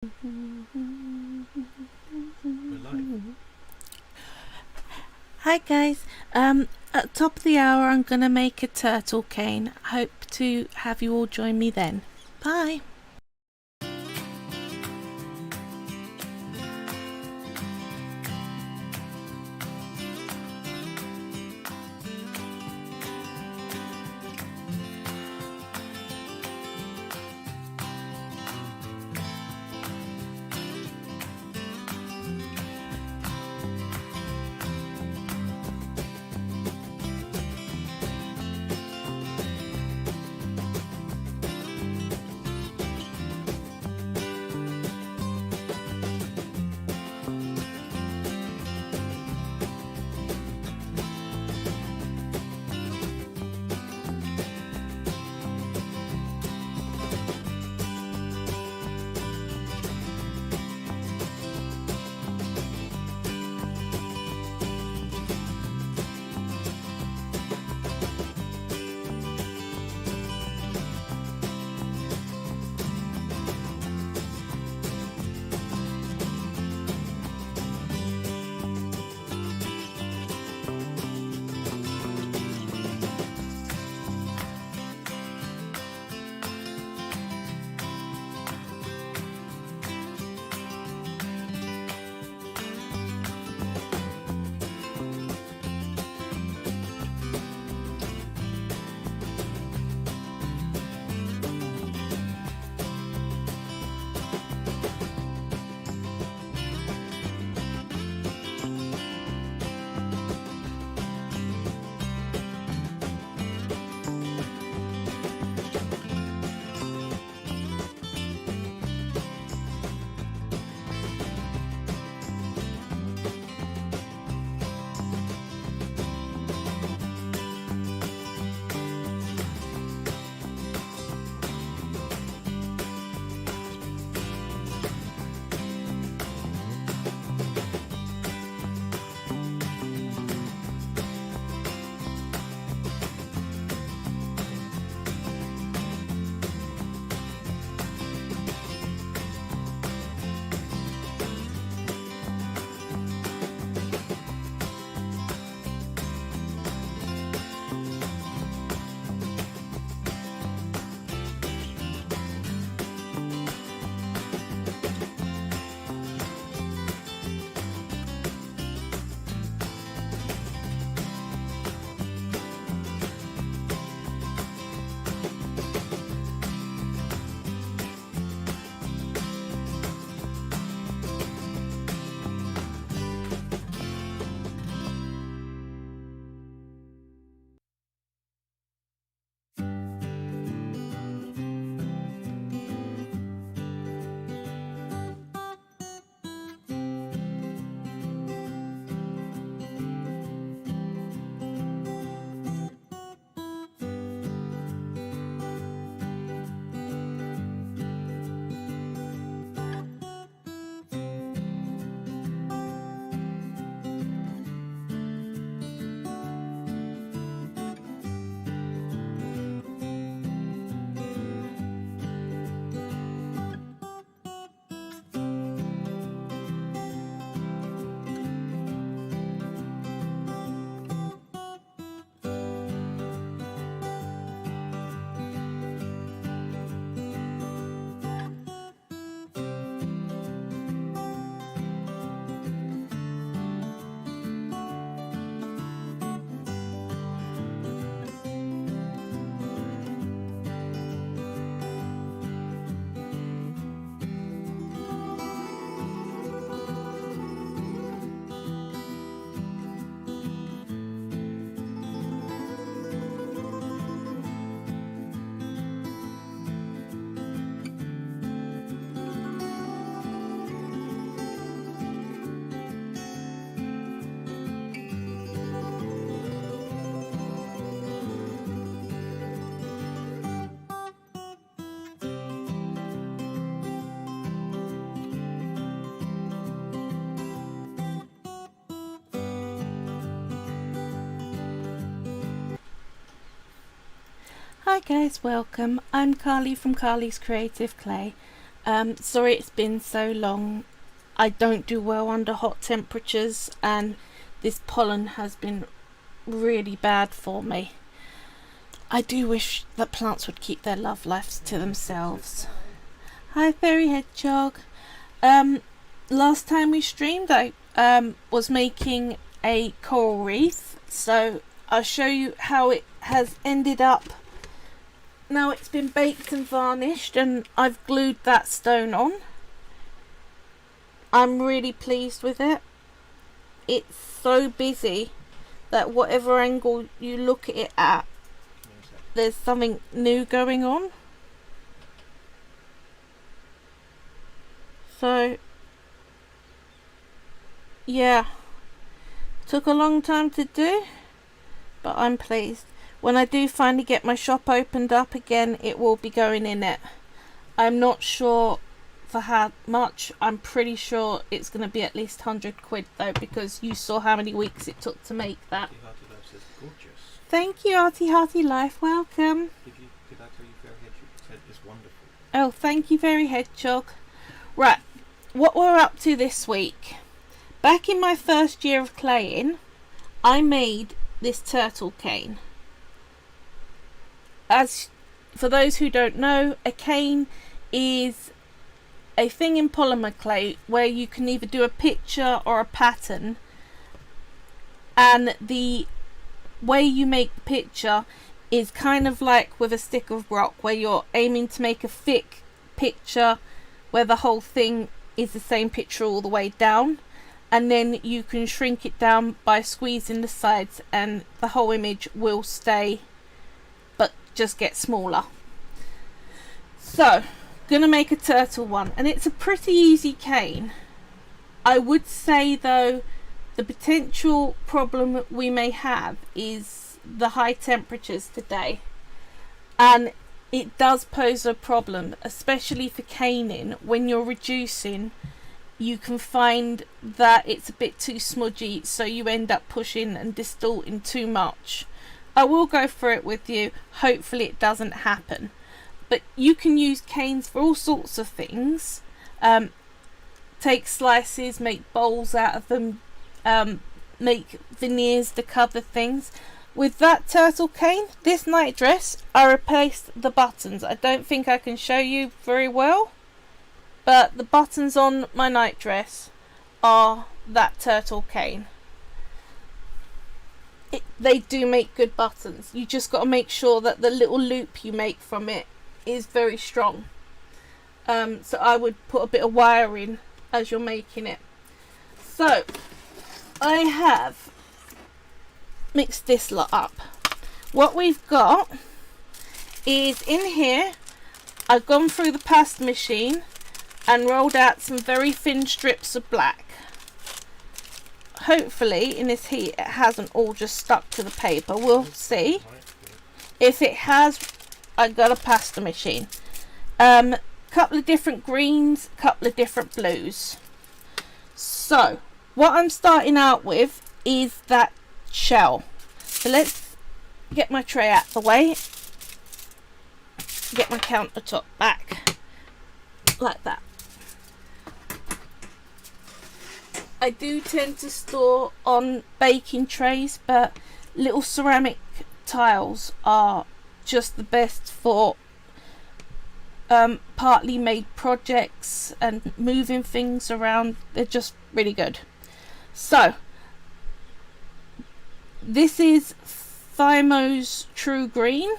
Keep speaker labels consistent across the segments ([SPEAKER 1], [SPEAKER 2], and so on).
[SPEAKER 1] We're live.
[SPEAKER 2] Hi guys, at the top of the hour I'm gonna make a turtle cane. Hope to have you all join me then. Bye. Hi guys, welcome. I'm Carly from Carly's Creative Clay. Sorry it's been so long. I don't do well under hot temperatures, and this pollen has been really bad for me. I do wish that plants would keep their love lives to themselves. Hi Fairy Hedgehog. Last time we streamed I was making a coral reef, so I'll show you how it has ended up. Now it's been baked and varnished, and I've glued that stone on. I'm really pleased with it. It's so busy that whatever angle you look at it at, there's something new going on. So yeah, took a long time to do, but I'm pleased. When I do finally get my shop opened up again, it will be going in it. I'm not sure for how much. I'm pretty sure it's going to be at least 100 quid though, because you saw how many weeks it took to make that.
[SPEAKER 1] Hearty Life says gorgeous.
[SPEAKER 2] Thank you, Hearty Life. Welcome.
[SPEAKER 1] Did I tell you Fairy Hedgehog said it's wonderful?
[SPEAKER 2] Oh, thank you, Fairy Hedgehog. Right, what we're up to this week. Back in my first year of claying, I made this turtle cane. As for those who don't know, a cane is a thing in polymer clay where you can either do a picture or a pattern, and the way you make the picture is kind of like with a stick of rock, where you're aiming to make a thick picture where the whole thing is the same picture all the way down, and then you can shrink it down by squeezing the sides and the whole image will stay but just get smaller. So gonna make a turtle one, and it's a pretty easy cane. I would say though the potential problem we may have is the high temperatures today, and it does pose a problem, especially for caning. When you're reducing, you can find that it's a bit too smudgy, so you end up pushing and distorting too much. I will go through it with you. Hopefully it doesn't happen. But you can use canes for all sorts of things. Take slices, make bowls out of them, make veneers to cover things. With that turtle cane, this night dress, I replaced the buttons. I don't think I can show you very well, but the buttons on my night dress are that turtle cane. They do make good buttons. You just got to make sure that the little loop you make from it is very strong. So I would put a bit of wire in as you're making it. So I have mixed this lot up. What we've got is in here, I've gone through the pasta machine and rolled out some very thin strips of black. Hopefully in this heat it hasn't all just stuck to the paper. We'll see. If it has, I got a pasta machine. Couple of different greens, couple of different blues. So what I'm starting out with is that shell. So let's get my tray out of the way, get my countertop back like that. I do tend to store on baking trays, but little ceramic tiles are just the best for partly made projects and moving things around. They're just really good. So this is Thymo's True Green.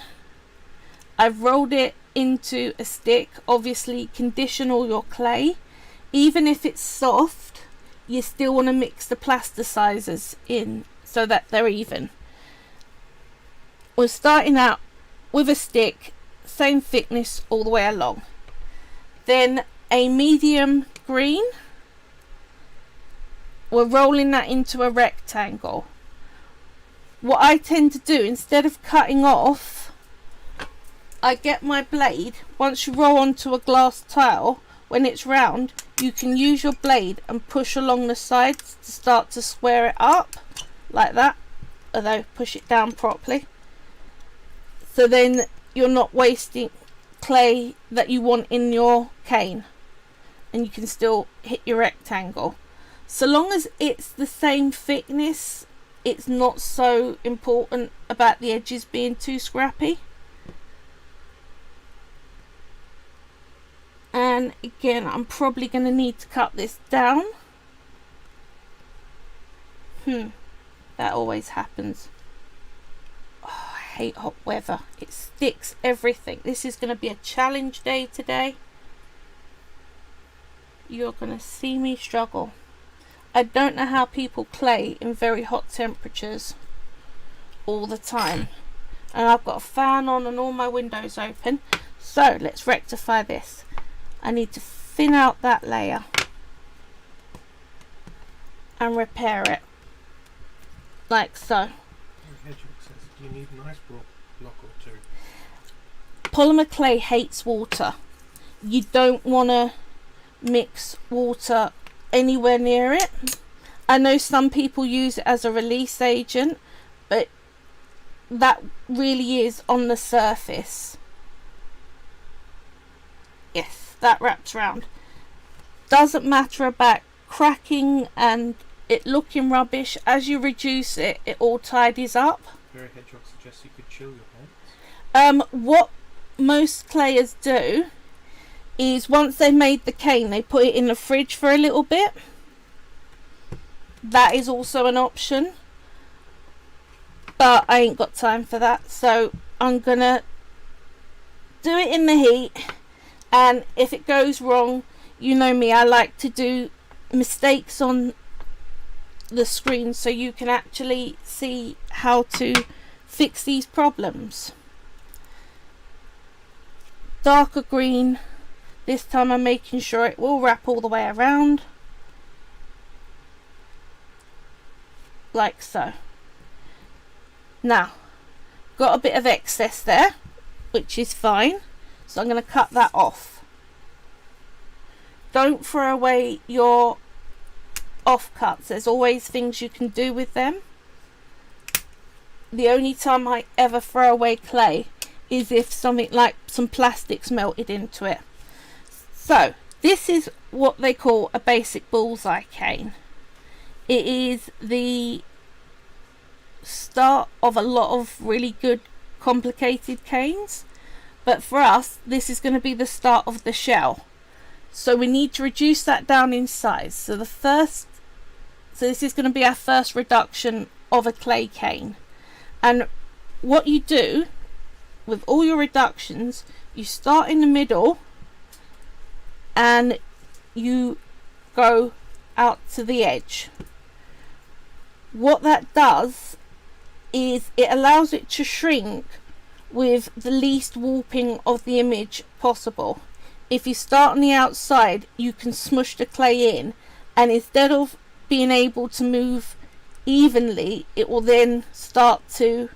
[SPEAKER 2] I've rolled it into a stick. Obviously condition all your clay. Even if it's soft, you still want to mix the plasticizers in so that they're even. We're starting out with a stick, same thickness all the way along. Then a medium green. We're rolling that into a rectangle. What I tend to do, instead of cutting off, I get my blade. Once you roll onto a glass tile, when it's round, you can use your blade and push along the sides to start to square it up like that, although push it down properly, so then you're not wasting clay that you want in your cane. and you can still hit your rectangle. So long as it's the same thickness, it's not so important about the edges being too scrappy. And again, I'm probably going to need to cut this down. That always happens. Oh, I hate hot weather. It sticks everything. This is going to be a challenge day today. You're going to see me struggle. I don't know how people clay in very hot temperatures all the time. And I've got a fan on and all my windows open. So let's rectify this. I need to thin out that layer and repair it. Like so.
[SPEAKER 1] Do you need an ice block or two?
[SPEAKER 2] Polymer clay hates water. You don't want to mix water anywhere near it. I know some people use it as a release agent, but that really is on the surface. Yes, that wraps round. Doesn't matter about cracking and it looking rubbish. As you reduce it, it all tidies up.
[SPEAKER 1] Very Hedgehog suggests you could chill your hands.
[SPEAKER 2] What most clayers do is once they made the cane, they put it in the fridge for a little bit. That is also an option, but I ain't got time for that, so I'm gonna do it in the heat. And if it goes wrong, you know me, I like to do mistakes on the screen so you can actually see how to fix these problems. Darker green. This time I'm making sure it will wrap all the way around. Like so. Now, got a bit of excess there, which is fine. So I'm going to cut that off. Don't throw away your offcuts. There's always things you can do with them. The only time I ever throw away clay is if something like some plastic's melted into it. So this is what they call a basic bullseye cane. It is the start of a lot of really good complicated canes, but for us this is going to be the start of the shell. So we need to reduce that down in size. So this is going to be our first reduction of a clay cane. And what you do with all your reductions, you start in the middle and you go out to the edge. What that does is it allows it to shrink with the least warping of the image possible. If you start on the outside, you can smush the clay in, and instead of being able to move evenly, it will then start to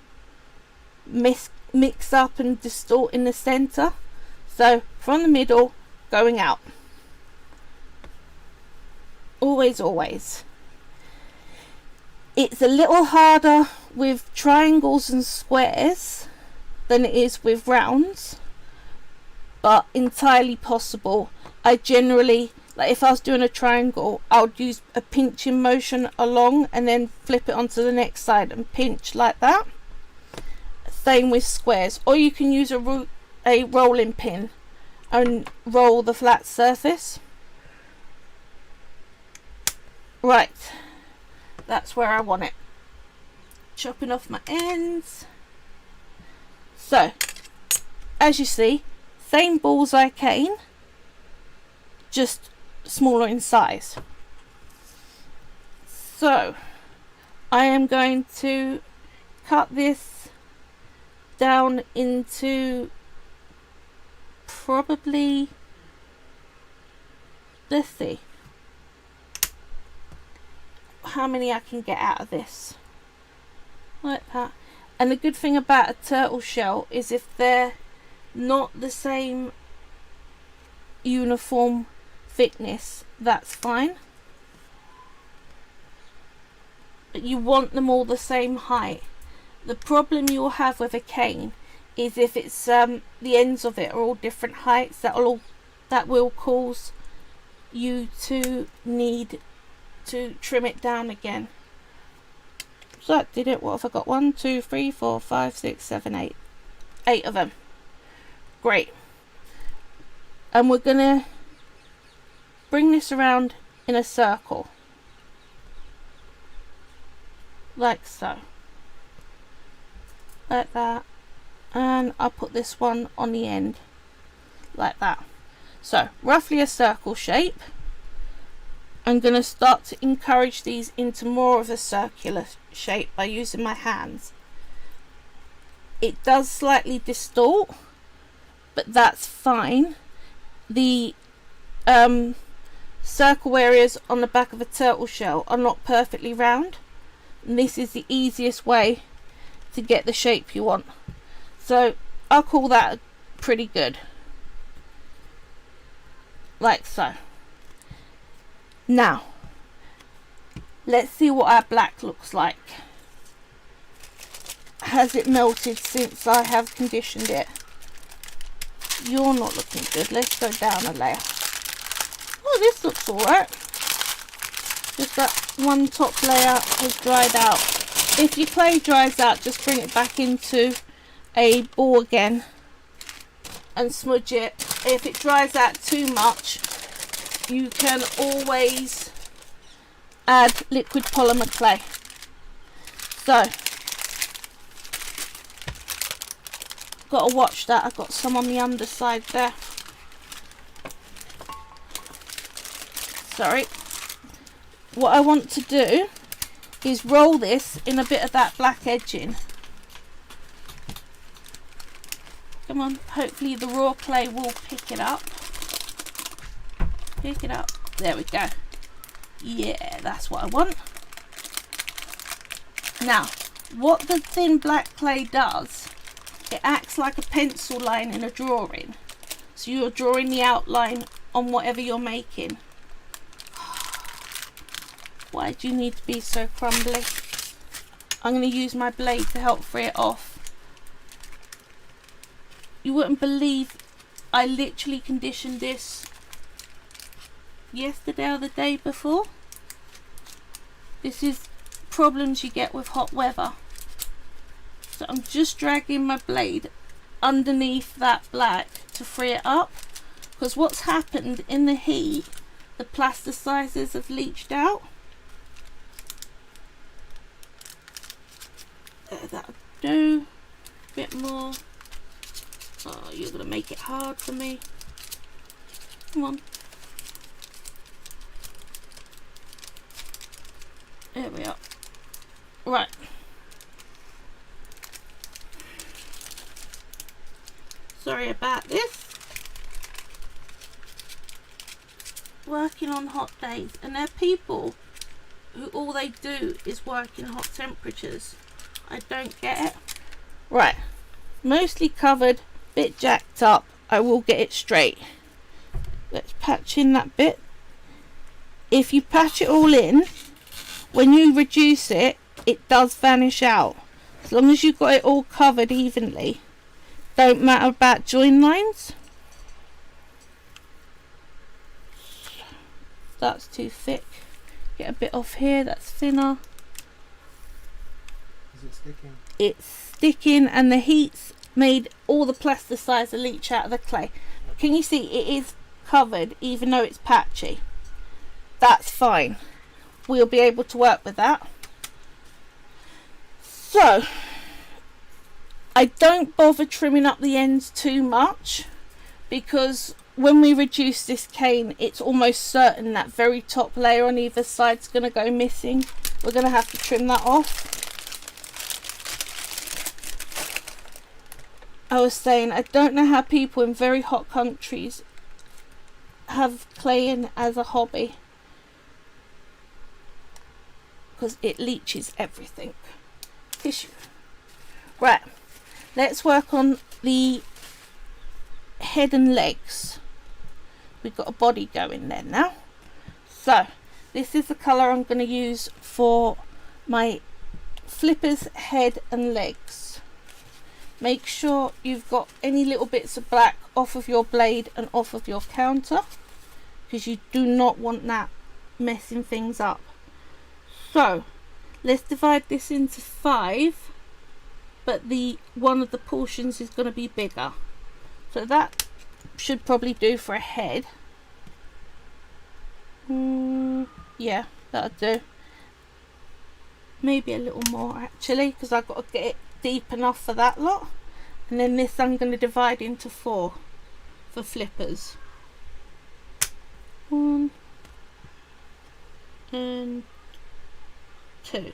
[SPEAKER 2] mix up and distort in the center. So from the middle, going out. Always. It's a little harder with triangles and squares than it is with rounds, but entirely possible. I generally, like if I was doing a triangle, I would use a pinching motion along and then flip it onto the next side and pinch like that. Same with squares, or you can use a rolling pin and roll the flat surface. Right, that's where I want it. Chopping off my ends. So, as you see, same bullseye cane, just smaller in size. So, I am going to cut this down into probably, let's see how many I can get out of this, like that. And the good thing about a turtle shell is if they're not the same uniform thickness, that's fine, but you want them all the same height. The problem you'll have with a cane is if it's the ends of it are all different heights, that will cause you to need to trim it down again. So that did it. What have I got? 1, 2, 3, 4, 5, 6, 7, 8. 8 of them. Great. And we're going to bring this around in a circle. Like so. Like that. And I'll put this one on the end. Like that. So, roughly a circle shape. I'm going to start to encourage these into more of a circular shape by using my hands. It does slightly distort, but that's fine. The circle areas on the back of a turtle shell are not perfectly round, and this is the easiest way to get the shape you want. So I'll call that pretty good. Like so. Now, let's see what our black looks like. Has it melted since I have conditioned it? You're not looking good. Let's go down a layer. Oh, this looks alright. Just that one top layer has dried out. If your clay dries out, just bring it back into a ball again and smudge it. If it dries out too much, you can always add liquid polymer clay. So, got to watch that. I've got some on the underside there. Sorry. What I want to do is roll this in a bit of that black edging. Come on, hopefully the raw clay will pick it up. Pick it up. There we go. Yeah, that's what I want. Now, what the thin black clay does, it acts like a pencil line in a drawing. So you're drawing the outline on whatever you're making. Why do you need to be so crumbly? I'm going to use my blade to help free it off. You wouldn't believe I literally conditioned this yesterday or the day before. This is problems you get with hot weather. So I'm just dragging my blade underneath that black to free it up, because what's happened in the heat, the plasticizers have leached out. That'll do. A bit more. Oh, you're going to make it hard for me. Come on. There we are. Right. Sorry about this. Working on hot days. And there are people who all they do is work in hot temperatures. I don't get it. Right. Mostly covered. Bit jacked up. I will get it straight. Let's patch in that bit. If you patch it all in, when you reduce it, it does vanish out. As long as you've got it all covered evenly. Don't matter about join lines. That's too thick. Get a bit off here, that's thinner.
[SPEAKER 1] Is it sticking?
[SPEAKER 2] It's sticking, and the heat's made all the plasticizer leach out of the clay. Can you see it is covered even though it's patchy? That's fine. We'll be able to work with that. So I don't bother trimming up the ends too much, because when we reduce this cane, it's almost certain that very top layer on either side is going to go missing. We're going to have to trim that off. I was saying, I don't know how people in very hot countries have claying as a hobby, because it leaches everything. Tissue. Right, let's work on the head and legs. We've got a body going there now. So this is the colour I'm going to use for my flipper's head and legs. Make sure you've got any little bits of black off of your blade and off of your counter. because you do not want that messing things up. So let's divide this into 5, but the one of the portions is going to be bigger, so that should probably do for a head. Yeah, that'll do. Maybe a little more actually, because I've got to get it deep enough for that lot. And then this I'm going to divide into 4 for flippers. 1 and 2.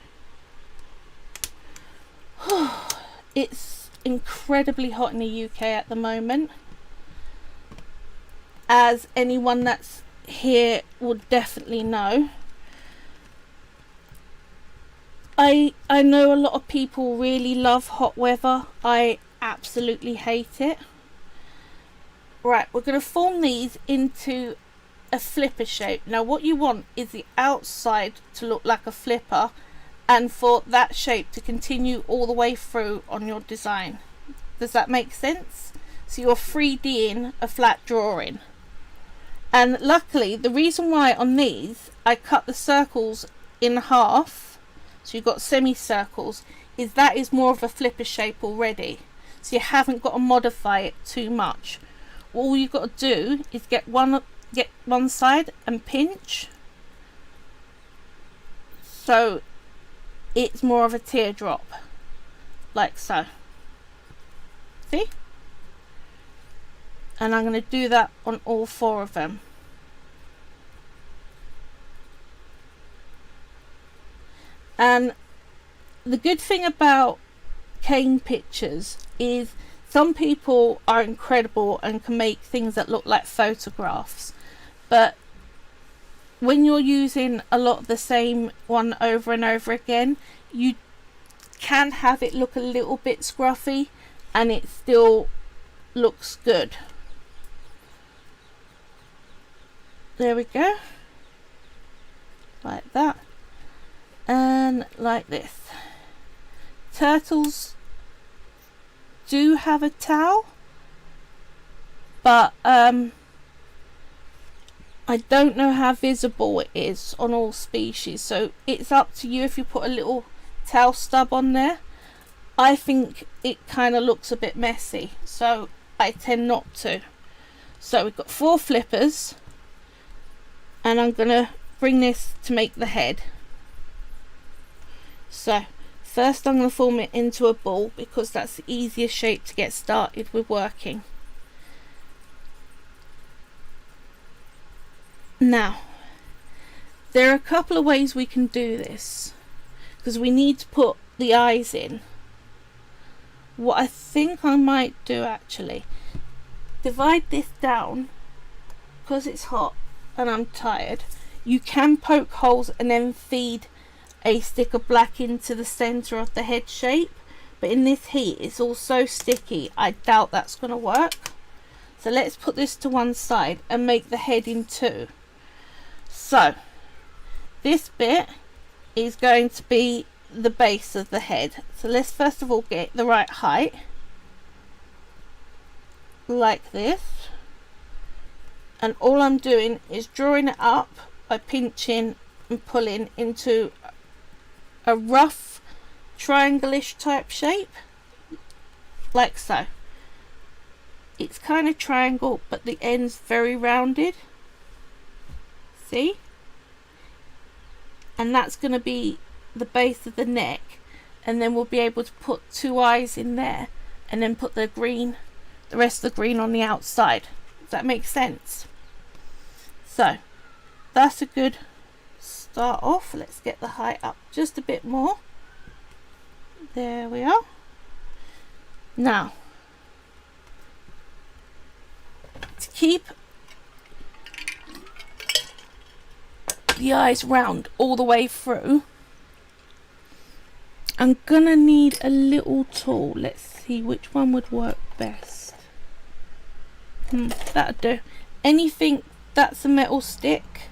[SPEAKER 2] It's incredibly hot in the UK at the moment, as anyone that's here would definitely know. I know a lot of people really love hot weather. I absolutely hate it. Right, we're going to form these into a flipper shape. Now what you want is the outside to look like a flipper, and for that shape to continue all the way through on your design. Does that make sense? So you're 3Ding a flat drawing. And luckily, the reason why on these I cut the circles in half, so you've got semicircles, is that is more of a flipper shape already. So you haven't got to modify it too much. All you've got to do is get one side and pinch, so it's more of a teardrop, like so. See? And I'm going to do that on all 4 of them. And the good thing about cane pictures is some people are incredible and can make things that look like photographs, but when you're using a lot of the same one over and over again, you can have it look a little bit scruffy and it still looks good. There we go, like that, and like this. Turtles do have a towel, but I don't know how visible it is on all species, so it's up to you if you put a little towel stub on there. I think it kind of looks a bit messy, so I tend not to. So we've got 4 flippers, and I'm gonna bring this to make the head. So first I'm going to form it into a ball, because that's the easiest shape to get started with working. Now, there are a couple of ways we can do this, because we need to put the eyes in. What I think I might do actually, divide this down, because it's hot and I'm tired. You can poke holes and then feed a stick of black into the center of the head shape, but in this heat it's all so sticky, I doubt that's going to work. So let's put this to one side and make the head in 2. So this bit is going to be the base of the head, so let's first of all get the right height, like this, and all I'm doing is drawing it up by pinching and pulling into a rough triangle-ish type shape, like so. It's kind of triangle, but the end's very rounded. See? And that's going to be the base of the neck, and then we'll be able to put 2 eyes in there, and then put the rest of the green on the outside. Does that make sense? So that's a good start off. Let's get the height up just a bit more. There we are. Now, to keep the eyes round all the way through, I'm gonna need a little tool. Let's see which one would work best. That'll do. Anything that's a metal stick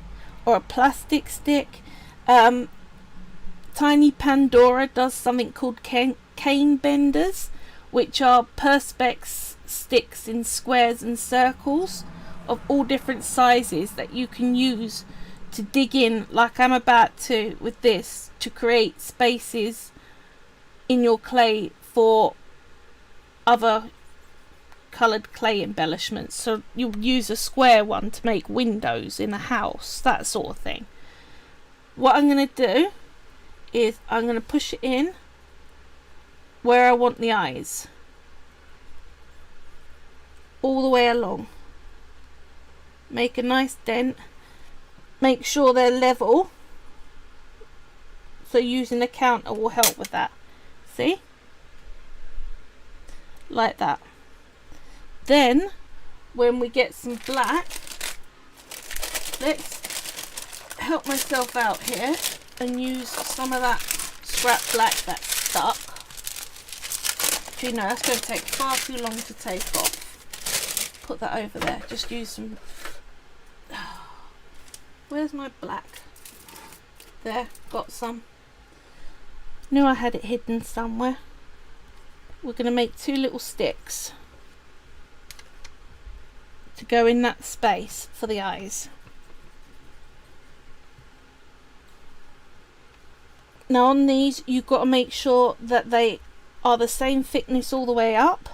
[SPEAKER 2] or a plastic stick. Tiny Pandora does something called cane benders, which are perspex sticks in squares and circles of all different sizes that you can use to dig in, like I'm about to with this, to create spaces in your clay for other coloured clay embellishments. So you use a square one to make windows in a house, that sort of thing. What I'm going to do is I'm going to push it in where I want the eyes, all the way along. Make a nice dent, make sure they're level, so using a counter will help with that. See, like that. Then when we get some black, let's help myself out here and use some of that scrap black that's stuck. You know, that's going to take far too long to take off. Put that over there. Just use some. Where's my black? There, got some. Knew I had it hidden somewhere. We're going to make 2 little sticks to go in that space for the eyes. Now on these, you've got to make sure that they are the same thickness all the way up.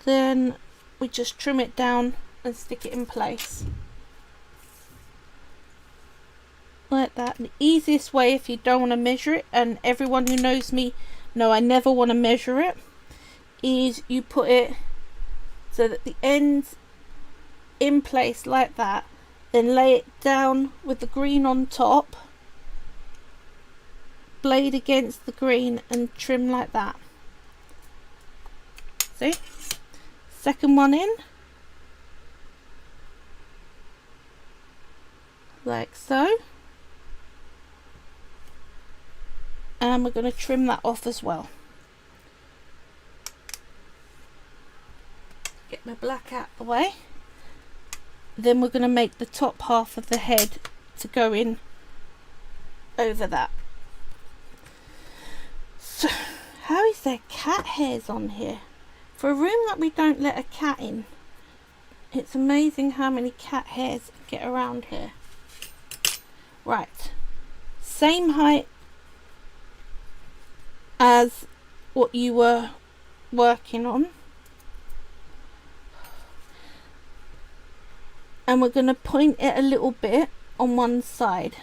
[SPEAKER 2] Then we just trim it down and stick it in place. Like that. The easiest way, if you don't want to measure it, and everyone who knows me know I never want to measure it, is you put it so that the ends in place like that, then lay it down with the green on top, blade against the green, and trim like that. See? Second one in, like so, and we're going to trim that off as well. Get my black out the way. Then we're going to make the top half of the head to go in over that. So, how is there cat hairs on here? For a room that we don't let a cat in, it's amazing how many cat hairs get around here. Right, same height as what you were working on. And we're going to point it a little bit on one side,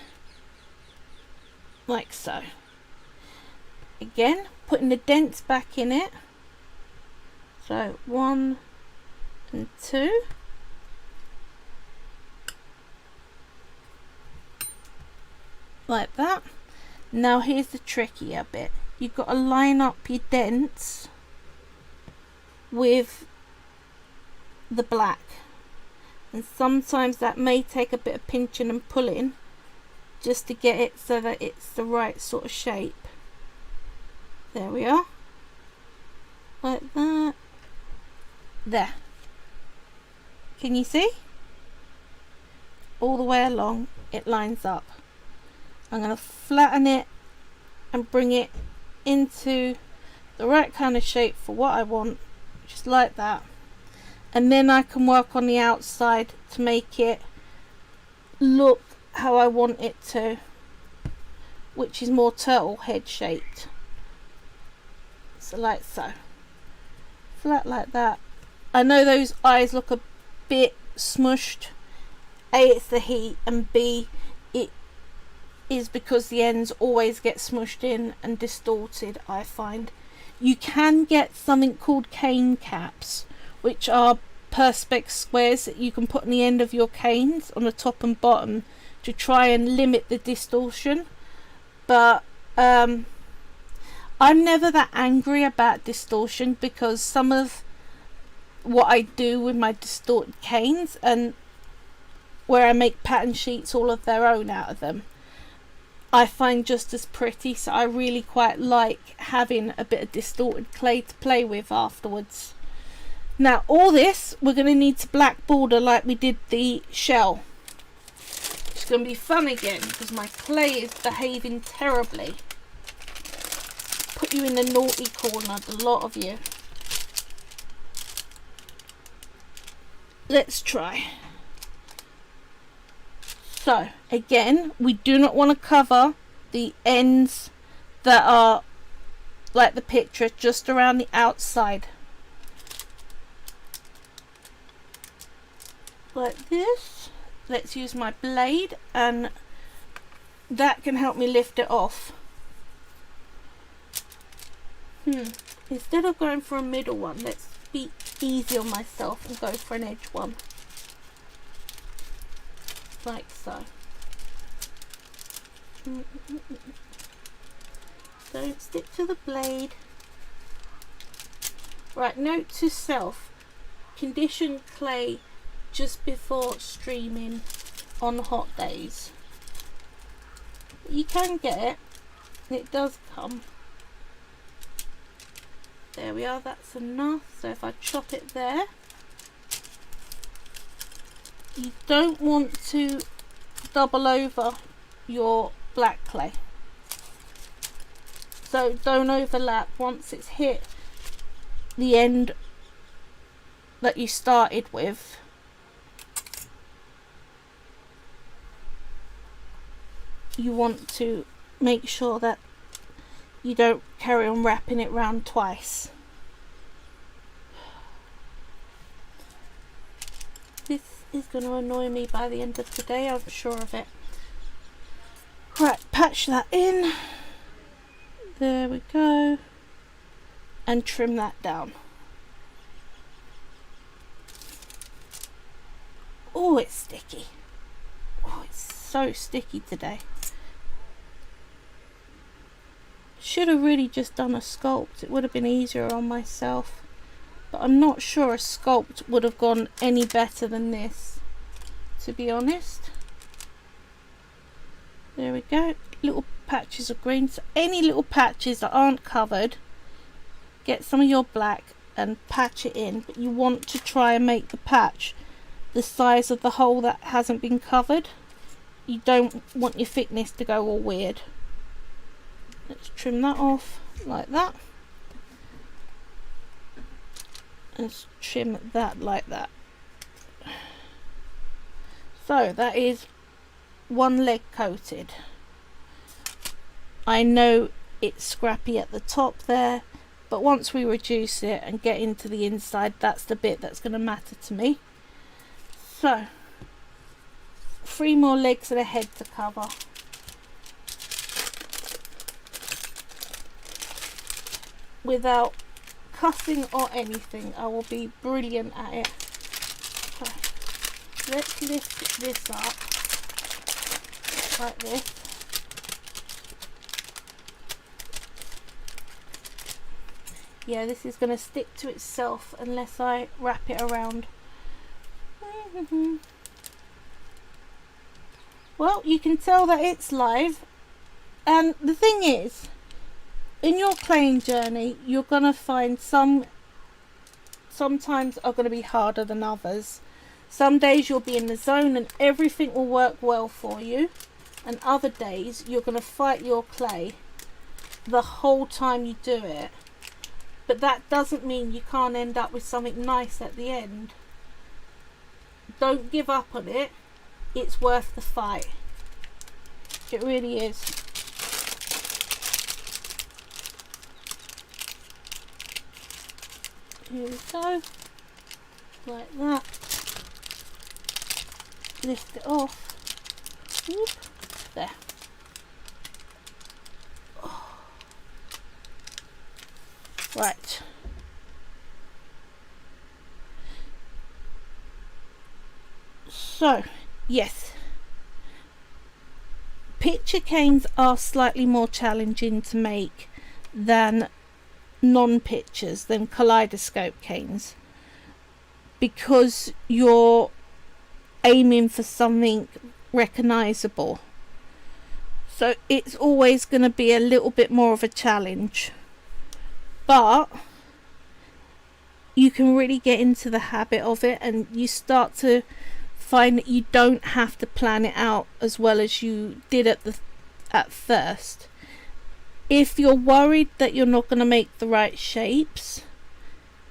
[SPEAKER 2] like so. Again, putting the dents back in it. So 1 and 2. Like that. Now here's the trickier bit. You've got to line up your dents with the black. And sometimes that may take a bit of pinching and pulling just to get it so that it's the right sort of shape. There we are. Like that. There. Can you see? All the way along it lines up. I'm going to flatten it and bring it into the right kind of shape for what I want. Just like that. And then I can work on the outside to make it look how I want it to, which is more turtle head shaped. So like so. Flat like that. I know those eyes look a bit smushed. A, it's the heat, and B, it is because the ends always get smushed in and distorted, I find. You can get something called cane caps, which are perspex squares that you can put on the end of your canes on the top and bottom to try and limit the distortion. But I'm never that angry about distortion, because some of what I do with my distorted canes, and where I make pattern sheets all of their own out of them, I find just as pretty. So I really quite like having a bit of distorted clay to play with afterwards. Now all this we're going to need to black border like we did the shell. It's going to be fun again because my clay is behaving terribly. Put you in the naughty corner, the lot of you. let's try. So again, we do not want to cover the ends that are like the picture, just around the outside. Like this. Let's use my blade, and that can help me lift it off. Instead of going for a middle one, let's be easy on myself and go for an edge one. Like so. Don't stick to the blade. Right, note to self, condition clay just before streaming on hot days. You can get it, and it does come. There we are, that's enough. So if I chop it there, you don't want to double over your black clay. So don't overlap. Once it's hit the end that you started with, you want to make sure that you don't carry on wrapping it round twice. This is going to annoy me by the end of the day, I'm sure of it. Right, patch that in. There we go. And trim that down. Oh, it's sticky. Oh, it's so sticky today. Should have really just done a sculpt. It would have been easier on myself. But I'm not sure a sculpt would have gone any better than this, to be honest. There we go. Little patches of green. So any little patches that aren't covered, get some of your black and patch it in. But you want to try and make the patch the size of the hole that hasn't been covered. You don't want your thickness to go all weird. Let's trim that off like that. Let's trim that like that. So that is one leg coated. I know it's scrappy at the top there, but once we reduce it and get into the inside, that's the bit that's going to matter to me. So 3 more legs and a head to cover. Without cutting or anything, I will be brilliant at it. Okay. Let's lift this up like this. Yeah, this is going to stick to itself unless I wrap it around. Well, you can tell that it's live, and the thing is, in your claying journey, you're going to find sometimes are going to be harder than others. Some days you'll be in the zone and everything will work well for you, and other days you're going to fight your clay the whole time you do it. But that doesn't mean you can't end up with something nice at the end. Don't give up on it. It's worth the fight. It really is. Here we go. Like that. Lift it off. Whoop. There. Oh. Right. So, yes. Picture canes are slightly more challenging to make than non-pictures, than kaleidoscope canes, because you're aiming for something recognizable. So it's always going to be a little bit more of a challenge. But you can really get into the habit of it, and you start to find that you don't have to plan it out as well as you did at first. If you're worried that you're not going to make the right shapes,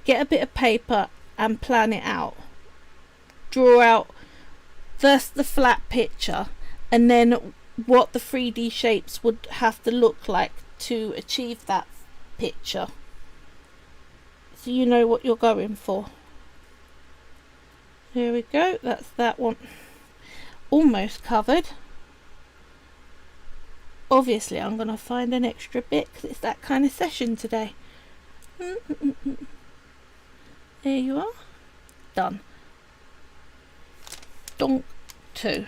[SPEAKER 2] get a bit of paper and plan it out. draw out first the flat picture and then what the 3D shapes would have to look like to achieve that picture, so you know what you're going for. Here we go, that's that one almost covered. Obviously I'm going to find an extra bit because it's that kind of session today. There you are. Done. Donk 2.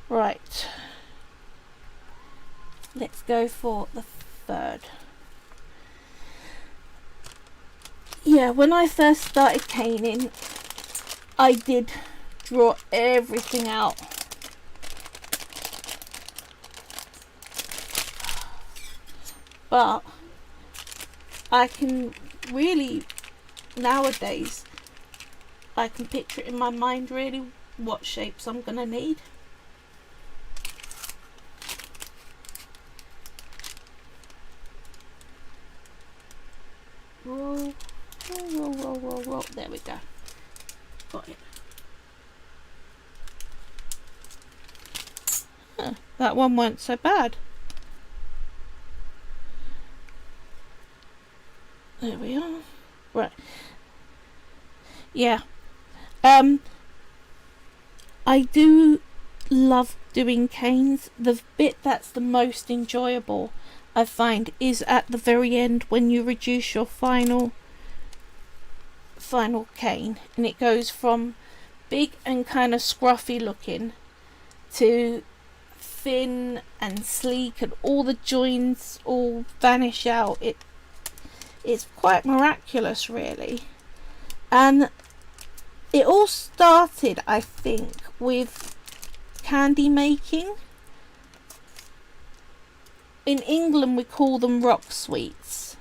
[SPEAKER 2] Right. Let's go for the third. Yeah, when I first started caning, I did draw everything out. But I can really, nowadays, I can picture it in my mind really what shapes I'm going to need. Roll, roll, roll, roll, roll. There we go. Got it. Huh, that one weren't so bad. There we are. Right. Yeah. I do love doing canes. The bit that's the most enjoyable, I find, is at the very end when you reduce your final cane, and it goes from big and kind of scruffy looking to thin and sleek, and all the joints all vanish out. It's quite miraculous, really. And it all started, I think, with candy making. In England we call them rock sweets,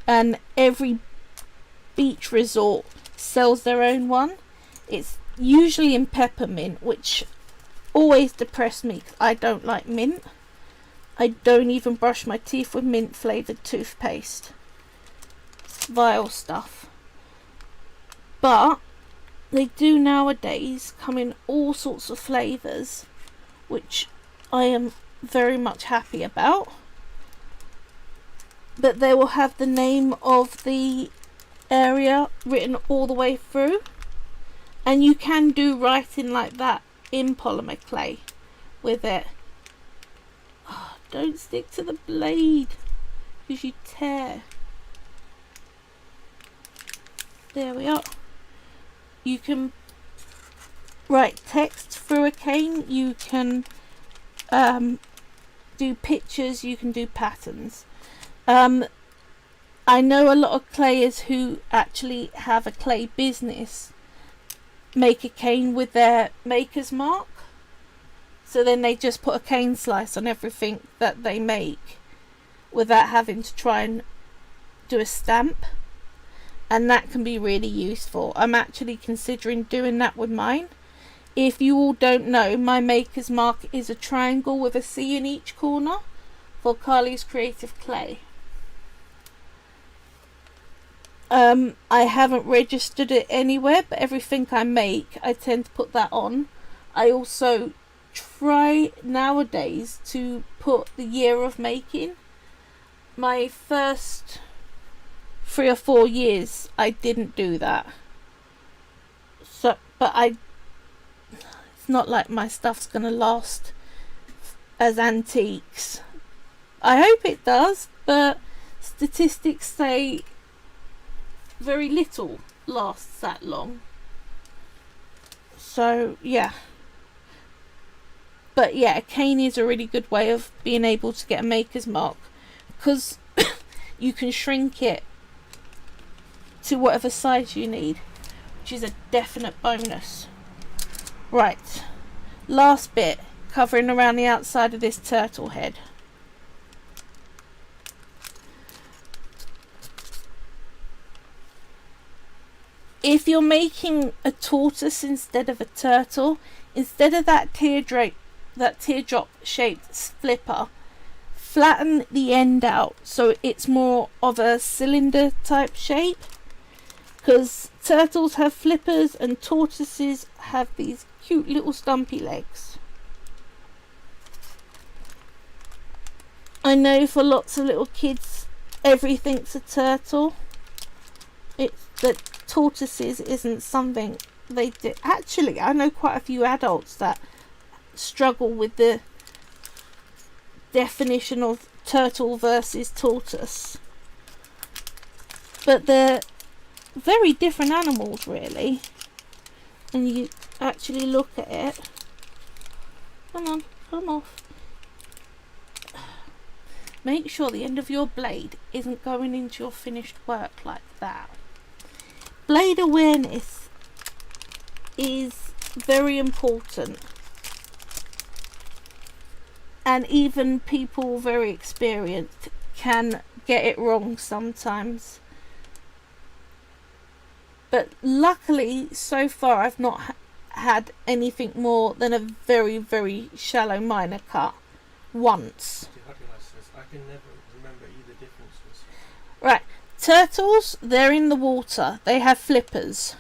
[SPEAKER 2] and every beach resort sells their own one. It's usually in peppermint, which always depressed me because I don't like mint. I don't even brush my teeth with mint flavoured toothpaste. It's vile stuff. But they do nowadays come in all sorts of flavours, which I am very much happy about. But they will have the name of the area written all the way through, and you can do writing like that in polymer clay with it. Oh, don't stick to the blade because you tear. There we are. You can write text through a cane, you can do pictures, you can do patterns. I know a lot of clayers who actually have a clay business make a cane with their maker's mark, so then they just put a cane slice on everything that they make without having to try and do a stamp, and that can be really useful. I'm actually considering doing that with mine. If you all don't know, my maker's mark is a triangle with a C in each corner for Carly's Creative Clay. I haven't registered it anywhere, but everything I make I tend to put that on. I also try nowadays to put the year of making. My first 3 or 4 years I didn't do that, so but it's not like my stuff's gonna last as antiques. I hope it does, but statistics say very little lasts that long. So yeah. But yeah, a cane is a really good way of being able to get a maker's mark, because you can shrink it to whatever size you need, which is a definite bonus. Right, last bit, covering around the outside of this turtle head. If you're making a tortoise instead of a turtle, instead of that teardrop shaped flipper, flatten the end out so it's more of a cylinder type shape. because turtles have flippers and tortoises have these cute little stumpy legs. I know for lots of little kids everything's a turtle. It's that tortoises isn't something they do. Actually, I know quite a few adults that struggle with the definition of turtle versus tortoise, but they're very different animals really, and you actually look at it. Come on, come off. Make sure the end of your blade isn't going into your finished work like that. Blade awareness is very important, and even people very experienced can get it wrong sometimes. But luckily, so far I've not had anything more than a very, very shallow minor cut once.
[SPEAKER 1] I can never remember either differences.
[SPEAKER 2] Right, turtles, they're in the water. They have flippers.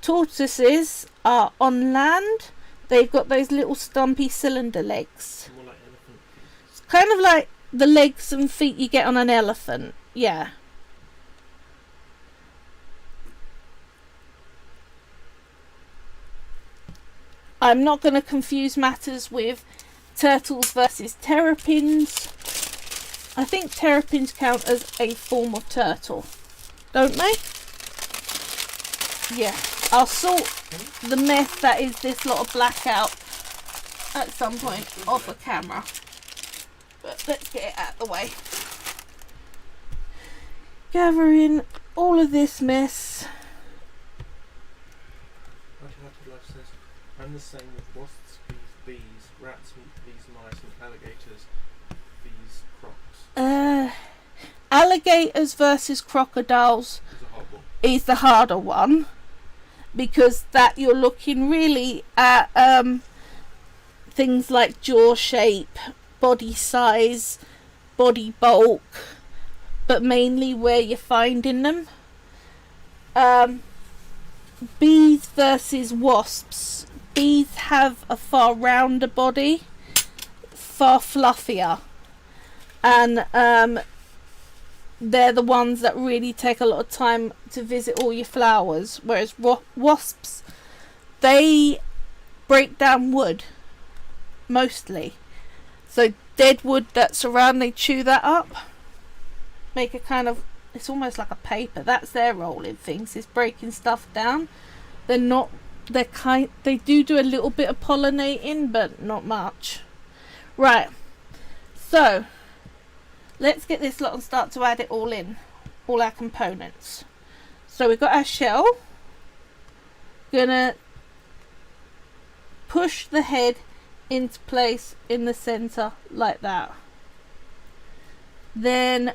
[SPEAKER 2] Tortoises are on land. They've got those little stumpy cylinder legs.
[SPEAKER 1] More like elephant feet.
[SPEAKER 2] It's kind of like the legs and feet you get on an elephant. Yeah. I'm not going to confuse matters with turtles versus terrapins. I think terrapins count as a form of turtle, don't they? Yeah. I'll sort the mess that is this lot of blackout at some point off the camera. But let's get it out of the way. Gathering all of this mess.
[SPEAKER 1] I'm the same with wasps, bees, rats, these mice, and alligators, these crocs.
[SPEAKER 2] Alligators versus crocodiles is the harder one, because that you're looking really at things like jaw shape, body size, body bulk, but mainly where you're finding them. Bees versus wasps. Bees have a far rounder body, far fluffier, and they're the ones that really take a lot of time to visit all your flowers, whereas wasps, they break down wood mostly. So dead wood that's around, they chew that up, make a kind of, it's almost like a paper. That's their role in things, is breaking stuff down. They do a little bit of pollinating, but not much. Right, so let's get this lot and start to add it all in, all our components. So we've got our shell. Gonna push the head into place in the center like that. Then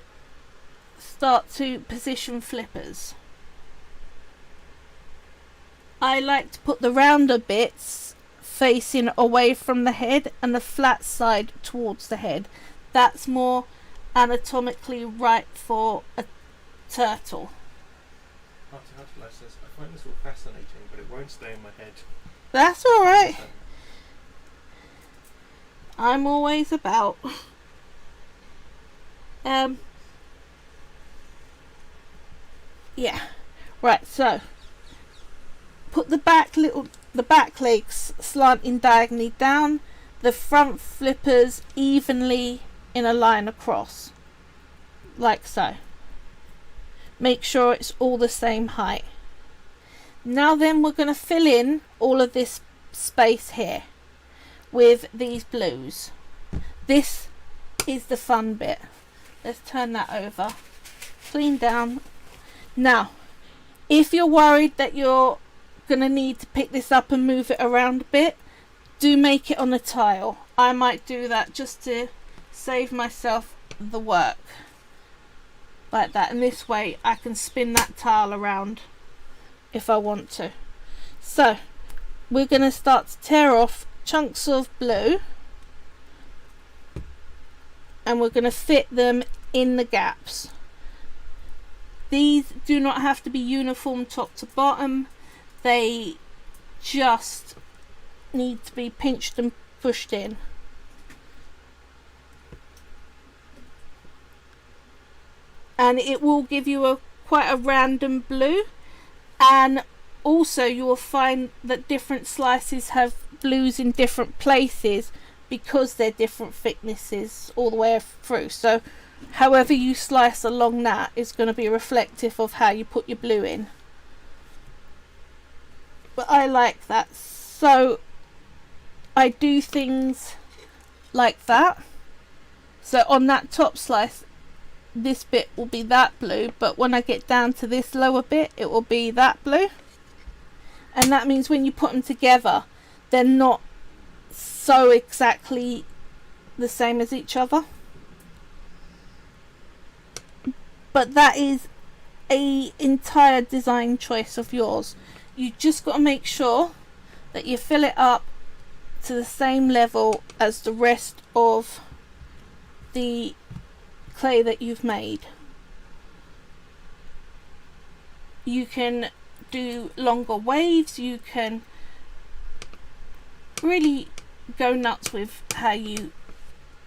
[SPEAKER 2] start to position flippers. I like to put the rounder bits facing away from the head and the flat side towards the head. That's more anatomically right for a turtle.
[SPEAKER 1] I find this all fascinating, but it won't stay in my head.
[SPEAKER 2] That's alright. I'm always about. Yeah. Right, so put the back legs slanting diagonally down, the front flippers evenly in a line across, like so. Make sure it's all the same height. Now then, we're going to fill in all of this space here with these blues. This is the fun bit. Let's turn that over, clean down. Now, if you're worried that you're going to need to pick this up and move it around a bit, do make it on a tile. I might do that just to save myself the work, like that, and this way I can spin that tile around if I want to. So we're going to start to tear off chunks of blue, and we're going to fit them in the gaps. These do not have to be uniform top to bottom. They just need to be pinched and pushed in. And it will give you quite a random blue, and also you will find that different slices have blues in different places because they're different thicknesses all the way through. So however you slice along that is going to be reflective of how you put your blue in. But I like that, so I do things like that. So on that top slice, this bit will be that blue, but when I get down to this lower bit, it will be that blue. And that means when you put them together, they're not so exactly the same as each other. But that is a entire design choice of yours. You just got to make sure that you fill it up to the same level as the rest of the clay that you've made. You can do longer waves, you can really go nuts with how you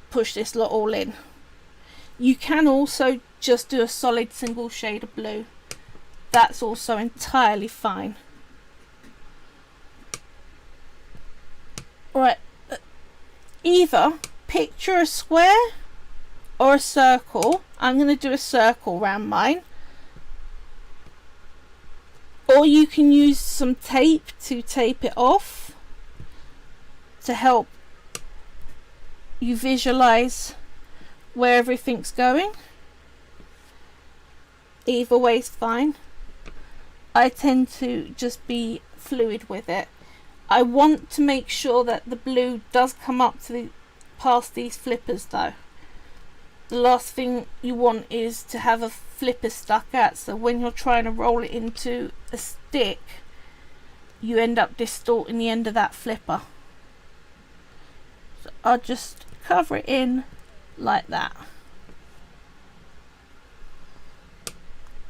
[SPEAKER 2] push this lot all in. You can also just do a solid single shade of blue. That's also entirely fine. Right, either picture a square or a circle. I'm going to do a circle around mine. Or you can use some tape to tape it off to help you visualize where everything's going. Either way's fine. I tend to just be fluid with it. I want to make sure that the blue does come up to past these flippers though. The last thing you want is to have a flipper stuck out, so when you're trying to roll it into a stick, you end up distorting the end of that flipper. So I'll just cover it in like that.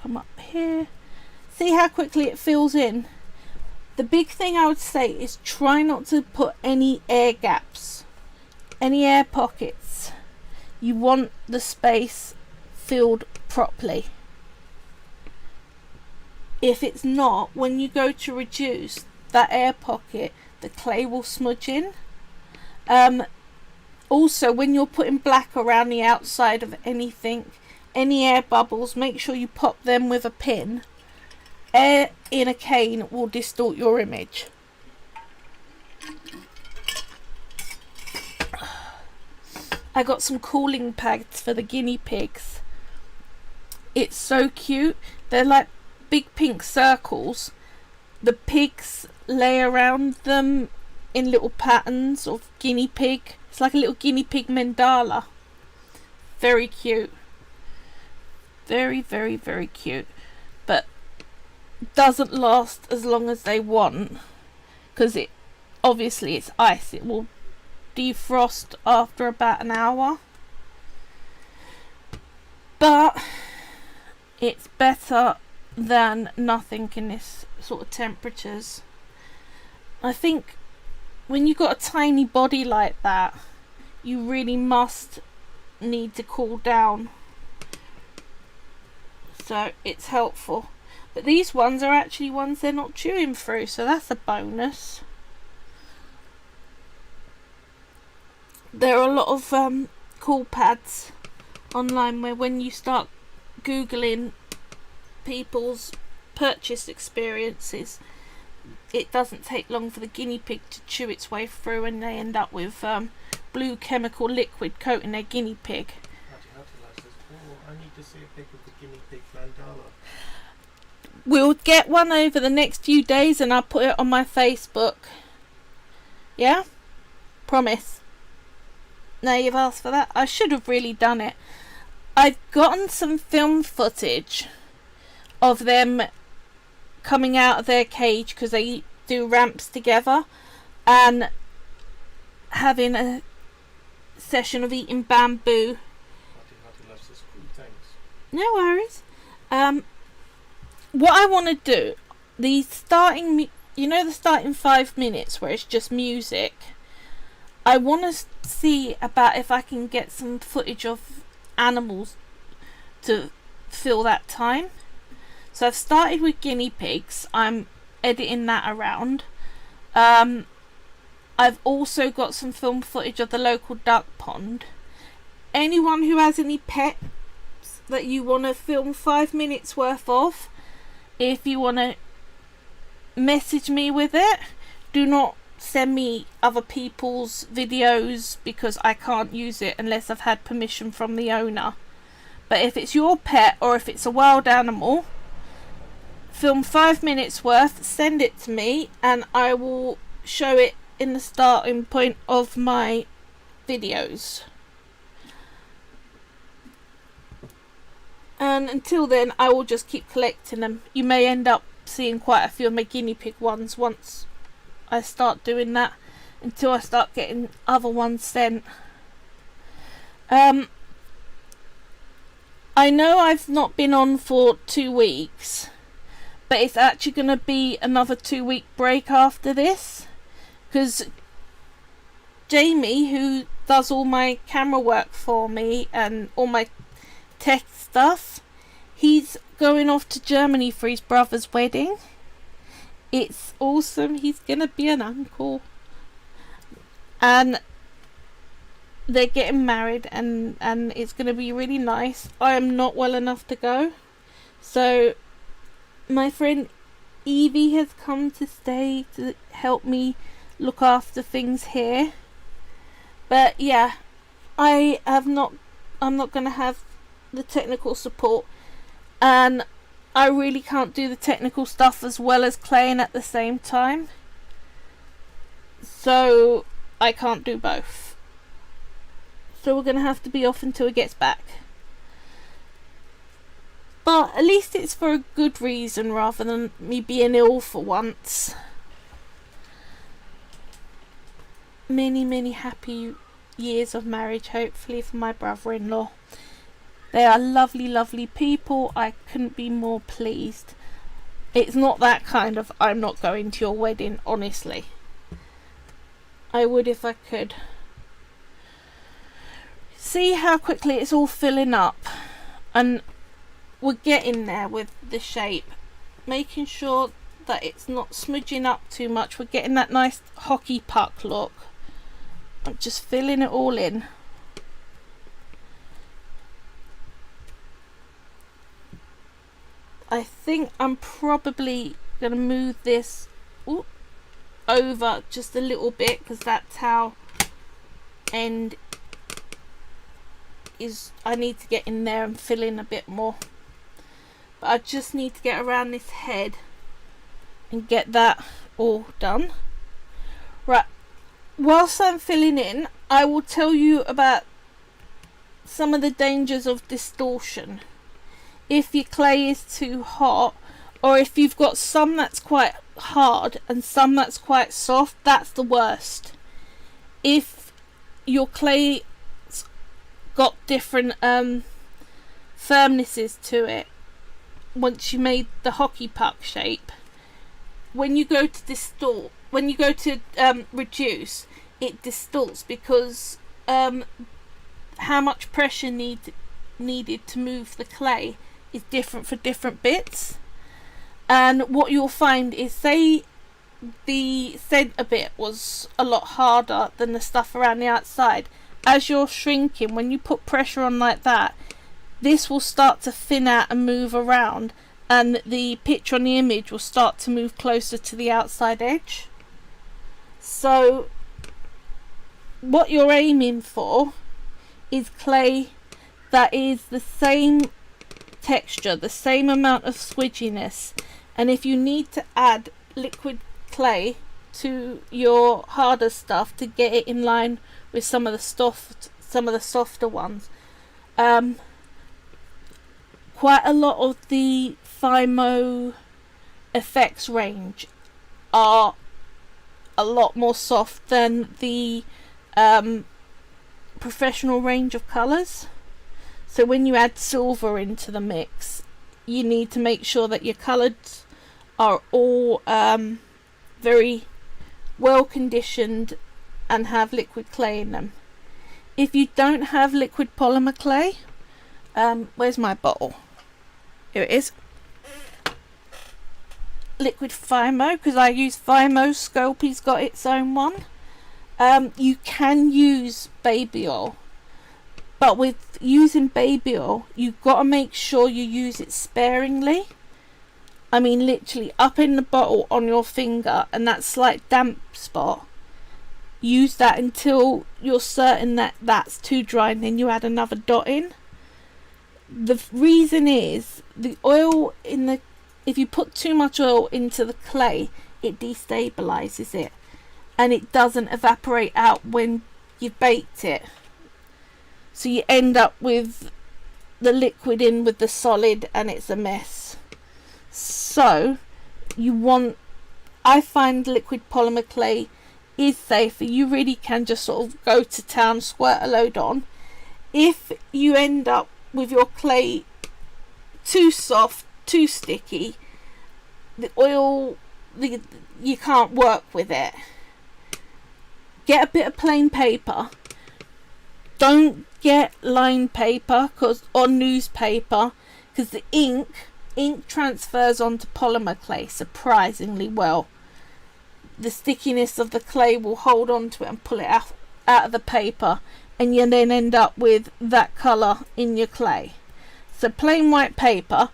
[SPEAKER 2] Come up here. See how quickly it fills in? The big thing I would say is try not to put any air gaps, any air pockets. You want the space filled properly. If it's not, when you go to reduce that air pocket, the clay will smudge in. Also, when you're putting black around the outside of anything, any air bubbles, make sure you pop them with a pin. Air in a cane will distort your image. I got some cooling pads for the guinea pigs. It's so cute. They're like big pink circles. The pigs lay around them in little patterns of guinea pig. It's like a little guinea pig mandala. Very cute. Very, very, very cute. But doesn't last as long as they want, because it obviously it's ice. It will defrost after about an hour, but it's better than nothing in this sort of temperatures. I think when you've got a tiny body like that, you really must need to cool down, so it's helpful. But these ones are actually ones they're not chewing through, so that's a bonus. There are a lot of cool pads online where when you start googling people's purchase experiences, it doesn't take long for the guinea pig to chew its way through, and they end up with blue chemical liquid coating their guinea pig.
[SPEAKER 1] I need to see a pic of the guinea pig mandala.
[SPEAKER 2] We'll get one over the next few days and I'll put it on my Facebook. Yeah? Promise. Now you've asked for that. I should have really done it. I've gotten some film footage of them coming out of their cage because they do ramps together and having a session of eating bamboo.
[SPEAKER 1] Hattie loves this cool things.
[SPEAKER 2] No worries. what I want to do, the starting, the starting 5 minutes where it's just music, I want to see about if I can get some footage of animals to fill that time. So I've started with guinea pigs. I'm editing that around. I've also got some film footage of the local duck pond. Anyone who has any pets that you want to film 5 minutes worth of, if you want to message me with it, do not send me other people's videos because I can't use it unless I've had permission from the owner. But if it's your pet or if it's a wild animal, film 5 minutes worth, send it to me, and I will show it in the starting point of my videos. And until then, I will just keep collecting them. You may end up seeing quite a few of my guinea pig ones once I start doing that, until I start getting other ones sent. I know I've not been on for 2 weeks, but it's actually going to be another 2-week break after this, because Jamie, who does all my camera work for me and all my tech stuff, he's going off to Germany for his brother's wedding. It's awesome. He's gonna be an uncle, and they're getting married, and it's gonna be really nice. I am not well enough to go, so my friend Evie has come to stay to help me look after things here. But yeah, I'm not gonna have the technical support, and I really can't do the technical stuff as well as claying at the same time, so I can't do both. So we're gonna have to be off until he gets back, but at least it's for a good reason rather than me being ill for once. Many happy years of marriage, hopefully, for my brother-in-law. They are lovely people. I couldn't be more pleased. It's not that kind of I'm not going to your wedding, honestly. I would if I could. See how quickly it's all filling up, and we're getting there with the shape, making sure that it's not smudging up too much. We're getting that nice hockey puck look. I'm just filling it all in. I think I'm probably going to move this over just a little bit, because that's how end is. I need to get in there and fill in a bit more, but I just need to get around this head and get that all done. Right, whilst I'm filling in, I will tell you about some of the dangers of distortion. If your clay is too hot, or if you've got some that's quite hard and some that's quite soft, that's the worst. If your clay's got different firmnesses to it, once you made the hockey puck shape, when you go to reduce, it distorts because how much pressure needed to move the clay is different for different bits. And what you'll find is, say the centre bit was a lot harder than the stuff around the outside, as you're shrinking, when you put pressure on like that, this will start to thin out and move around, and the picture on the image will start to move closer to the outside edge. So what you're aiming for is clay that is the same texture, the same amount of squidginess, and if you need to add liquid clay to your harder stuff to get it in line with some of the softer ones, quite a lot of the Fimo effects range are a lot more soft than the professional range of colours. So when you add silver into the mix, you need to make sure that your colours are all very well conditioned and have liquid clay in them. If you don't have liquid polymer clay, where's my bottle? Here it is. Liquid Fimo, because I use Fimo. Sculpey's got its own one. You can use baby oil, but with using baby oil, you've got to make sure you use it sparingly. I mean, literally up in the bottle on your finger, and that slight damp spot, use that until you're certain that that's too dry, and then you add another dot in. The reason is the oil in the, if you put too much oil into the clay, it destabilizes it and it doesn't evaporate out when you've baked it, so you end up with the liquid in with the solid and it's a mess. So you want, I find liquid polymer clay is safer. You really can just sort of go to town, squirt a load on. If you end up with your clay too soft, too sticky, the oil, you can't work with it. Get a bit of plain paper. Don't get lined paper or newspaper, because the ink transfers onto polymer clay surprisingly well. The stickiness of the clay will hold on to it and pull it out of the paper, and you then end up with that colour in your clay. So plain white paper,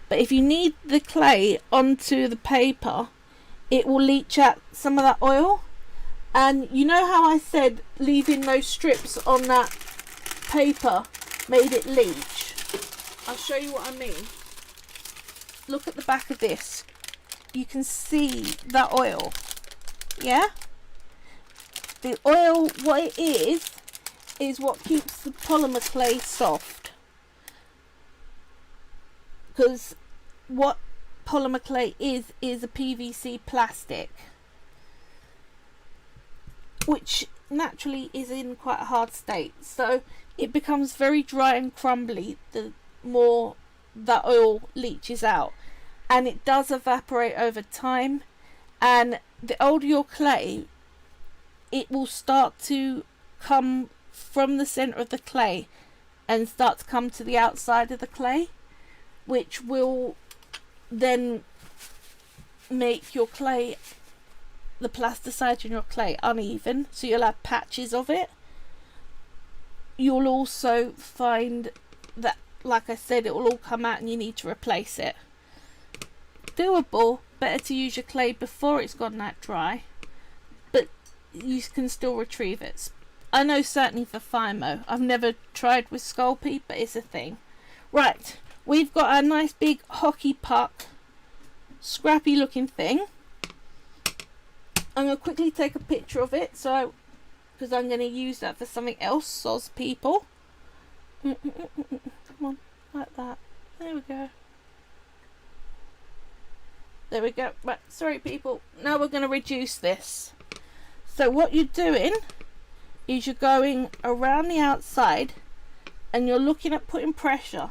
[SPEAKER 2] but if you need the clay onto the paper, it will leach out some of that oil. And you know how I said leaving those strips on that paper made it leach? I'll show you what I mean. Look at the back of this. You can see that oil. Yeah? The oil, what it is what keeps the polymer clay soft. Because what polymer clay is a PVC plastic, which naturally is in quite a hard state, so it becomes very dry and crumbly the more that oil leaches out, and it does evaporate over time. And the older your clay, it will start to come from the center of the clay and start to come to the outside of the clay, which will then make your clay, the plasticide in your clay, uneven, so you'll have patches of it. You'll also find that, like I said, it will all come out and you need to replace it. Doable. Better to use your clay before it's gone that dry, but you can still retrieve it. I know certainly for Fimo. I've never tried with Sculpey, but it's a thing. Right, we've got a nice big hockey puck, scrappy looking thing. I'm going to quickly take a picture of it, so because I'm going to use that for something else, soz people. Come on, like that. There we go. There we go. Right, sorry people. Now we're going to reduce this. So what you're doing is you're going around the outside and you're looking at putting pressure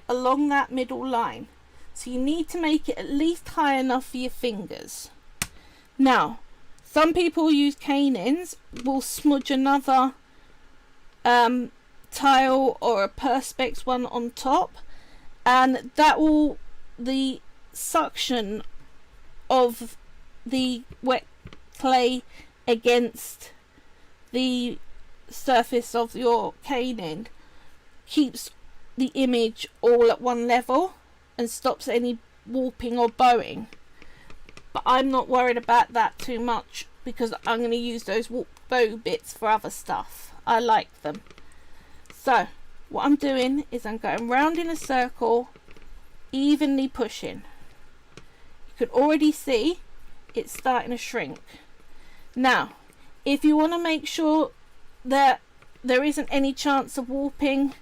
[SPEAKER 2] along that middle line. So you need to make it at least high enough for your fingers. Now, some people use cane ends, will smudge another tile or a perspex one on top, and that will, the suction of the wet clay against the surface of your cane end keeps the image all at one level and stops any warping or bowing. But I'm not worried about that too much because I'm going to use those warp bow bits for other stuff. I like them. So what I'm doing is I'm going round in a circle, evenly pushing. You can already see it's starting to shrink. Now, if you want to make sure that there isn't any chance of warping,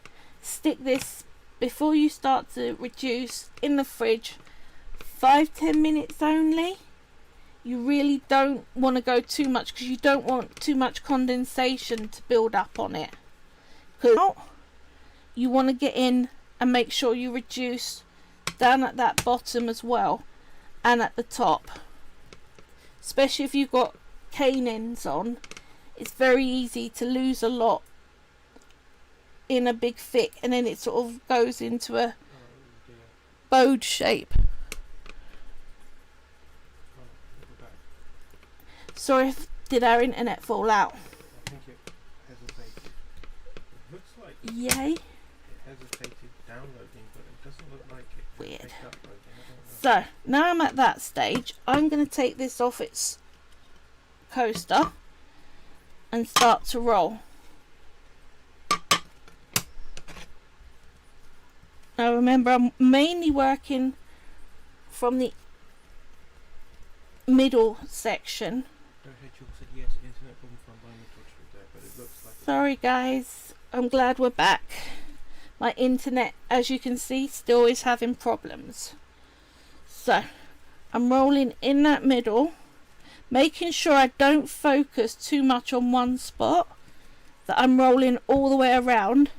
[SPEAKER 2] stick this before you start to reduce in the fridge 5-10 minutes only. You really don't want to go too much because you don't want too much condensation to build up on it, because you want to get in and make sure you reduce down at that bottom as well, and at the top. Especially if you've got cane ends on, it's very easy to lose a lot in a big thick, and then it sort of goes into a bowed shape. Sorry, did our internet fall out?
[SPEAKER 1] I think it hesitated. It looks like
[SPEAKER 2] Yay.
[SPEAKER 1] it hesitated downloading, but it doesn't look like it
[SPEAKER 2] Weird.
[SPEAKER 1] picked up uploading. I don't know.
[SPEAKER 2] So now I'm at that stage, I'm going to take this off its coaster and start to roll. Now remember, I'm mainly working from the middle section.
[SPEAKER 1] Go ahead, Jules said yes, internet problem from buying the touch there, but it looks like
[SPEAKER 2] Sorry guys, I'm glad we're back. My internet, as you can see, still is having problems. So I'm rolling in that middle, making sure I don't focus too much on one spot, that I'm rolling all the way around,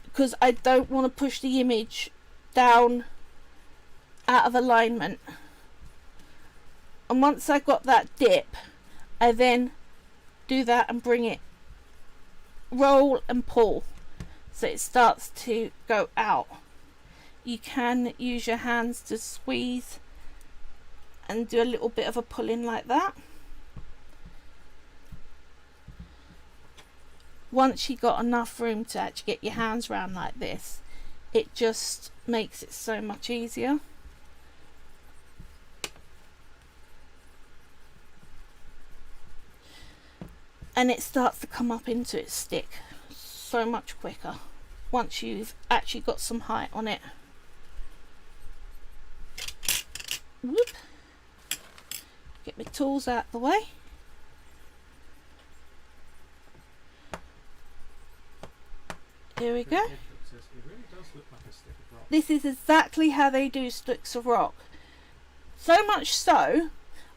[SPEAKER 2] because I don't want to push the image down out of alignment. And once I've got that dip, I then do that and bring it, roll and pull, so it starts to go out. You can use your hands to squeeze and do a little bit of a pulling like that. Once you got enough room to actually get your hands around like this, it just makes it so much easier. And it starts to come up into its stick so much quicker once you've actually got some height on it. Whoop. Get my tools out the way. Here we go.
[SPEAKER 1] it really does look like a stick of rock.
[SPEAKER 2] This is exactly how they do sticks of rock. So much so,